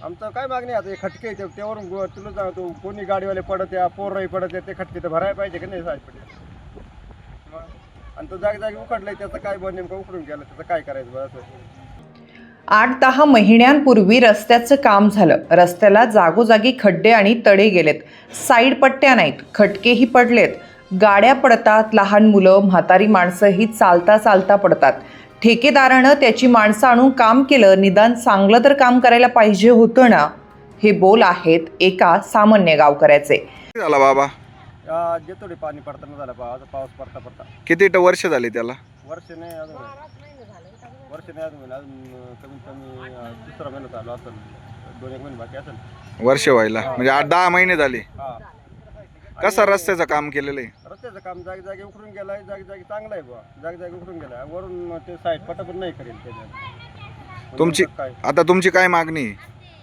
आमचं काय मागणी आता हे खटके आहे त्यावरून तुला सांगतो कोणी गाडीवाले पडत या पोरही पडत या ते खटके तर भरायला पाहिजे की नाही साहेब पडले आणि तो जागी उखडलाय त्याचं काय बरं नेमकं उखडून गेलं त्याचं काय करायचं बरं असं 8-10 महिन्यांपूर्वी रस्त्याचं काम झालं. रस्त्याला जागोजागी खड्डे आणि तडे गेलेत. साईड पट्ट्या नाहीत, खटकेही पडलेत. गाड्या पडतात, लहान मुलं म्हातारी माणसंही चालता चालता पडतात. ठेकेदारानं त्याची माणसं आणून काम केलं, निदान चांगलं तर काम करायला पाहिजे होतं ना. हे बोल आहेत एका सामान्य गावकऱ्याचे. झाला बाबा? जे थोडी पाणी पडताना झालं पाऊस पडता किती वर्ष झाली त्याला? वर्ष नाही अजून कमीत कमी दुसरा महिना चालू असेल 2-1 महिने बाकी असेल वर्ष व्हायला म्हणजे 8-10 महिने झाले. हा कसं रस्त्याचं काम केलेलं आहे? रस्त्याचं काम जागी उखडून गेलाय, जागी चांगलं आहे बुवा, जागी उखडून गेलाय. वरून ते साईड पट्टा पण नाही करेल त्याच्यात. तुमची काय आता तुमची काय मागणी आहे?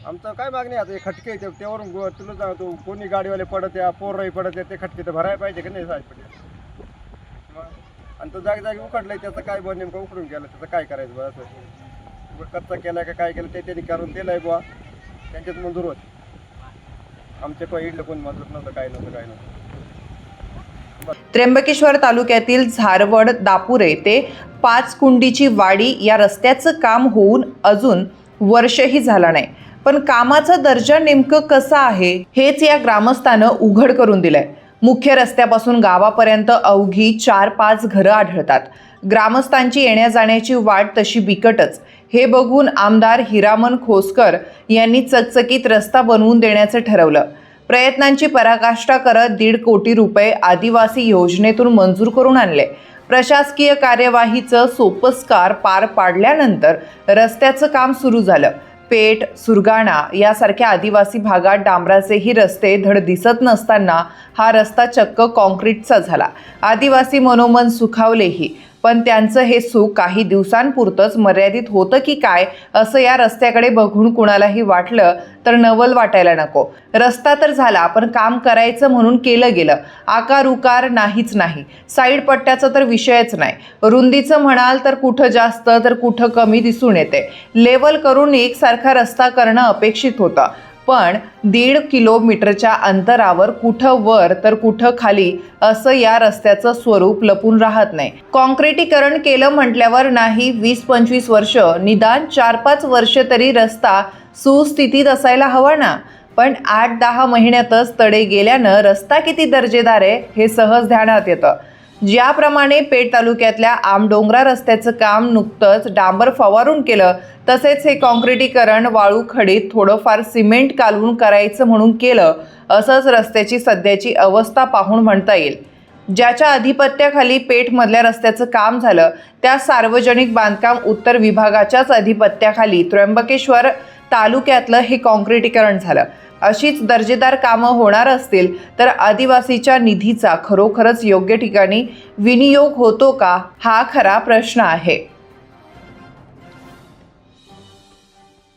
आमचं काय मागणी आता हे खटके आहे त्यावरून तुला सांगतो कोणी गाडीवाले पडत या पोरही पडत या ते खटके तर भरायला पाहिजे की नाही साईड पडले आणि तो जागी उखडलाय त्याचं काय बरं नेमकं उखडून गेलं त्याचं काय करायचं बरं असं कच्चा केलाय का काय केलं ते त्यांनी करून दिलंय बुवा त्यांच्यात मंजूर होत. आमच्या काही इडलं कोणी मंजूर नव्हतं काय नव्हतं. त्र्यंबकेश्वर तालुक्यातील झारवड दापुरे ते 5 कुंडीची वाडी या रस्त्याचं काम होऊन अजून वर्षही झालं नाही. पण कामाचा दर्जा नेमकं कसा आहे हेच या ग्रामस्थानं उघड करून दिलंय. मुख्य रस्त्यापासून गावापर्यंत अवघी 4-5 घरं आढळतात. ग्रामस्थांची येण्या जाण्याची वाट तशी बिकटच. हे बघून आमदार हिरामन खोसकर यांनी चकचकीत रस्ता बनवून देण्याचं ठरवलं. प्रयत्नांची पराकाष्ठा करत 1.5 कोटी रुपये आदिवासी योजनेतून मंजूर करून आणले. प्रशासकीय कार्यवाहीचं सोपस्कार पार पाडल्यानंतर रस्त्याचं काम सुरू झालं. पेठ, सुरगाणा यासारख्या आदिवासी भागात डांबराचेही रस्ते धड दिसत नसताना हा रस्ता चक्क कॉन्क्रीटचा झाला. आदिवासी मनोमन सुखावलेही, पण त्यांचं हे सुख काही दिवसांपुरतंच मर्यादित होतं की काय असं या रस्त्याकडे बघून कुणालाही वाटलं तर नवल वाटायला नको. रस्ता तर झाला, पण काम करायचं म्हणून केलं गेलं. आकार उकार नाहीच नाही. साईड पट्ट्याचा तर विषयच नाही. रुंदीचं म्हणाल तर कुठं जास्त तर कुठं कमी दिसून येते. लेवल करून एकसारखा रस्ता करणं अपेक्षित होतं, पण 1.5 किलोमीटरच्या अंतरावर कुठं वर तर कुठं खाली असं या रस्त्याचं स्वरूप लपून राहत नाही. कॉन्क्रिटीकरण केलं म्हटल्यावर नाही 20-25 वर्ष, निदान 4-5 वर्ष तरी रस्ता सुस्थितीत असायला हवा ना. पण 8-10 महिन्यातच तडे गेल्यानं रस्ता किती दर्जेदार आहे हे सहज ध्यानात येतं. ज्याप्रमाणे पेठ तालुक्यातल्या आमडोंगरा रस्त्याचं काम नुकतंच डांबर फवारून केलं, तसेच हे कॉन्क्रिटीकरण वाळू खडीत थोडंफार सिमेंट कालवून करायचं म्हणून केलं. असंच रस्त्याची सध्याची अवस्था पाहून म्हणता येईल. ज्याच्या अधिपत्याखाली पेठमधल्या रस्त्याचं काम झालं त्या सार्वजनिक बांधकाम उत्तर विभागाच्याच अधिपत्याखाली त्र्यंबकेश्वर तालुक्यातलं हे कॉन्क्रिटीकरण झालं. अशीच दर्जेदार कामं होणार असतील तर आदिवासीच्या निधीचा खरोखरच योग्य ठिकाणी विनियोग होतो का हा खरा प्रश्न आहे.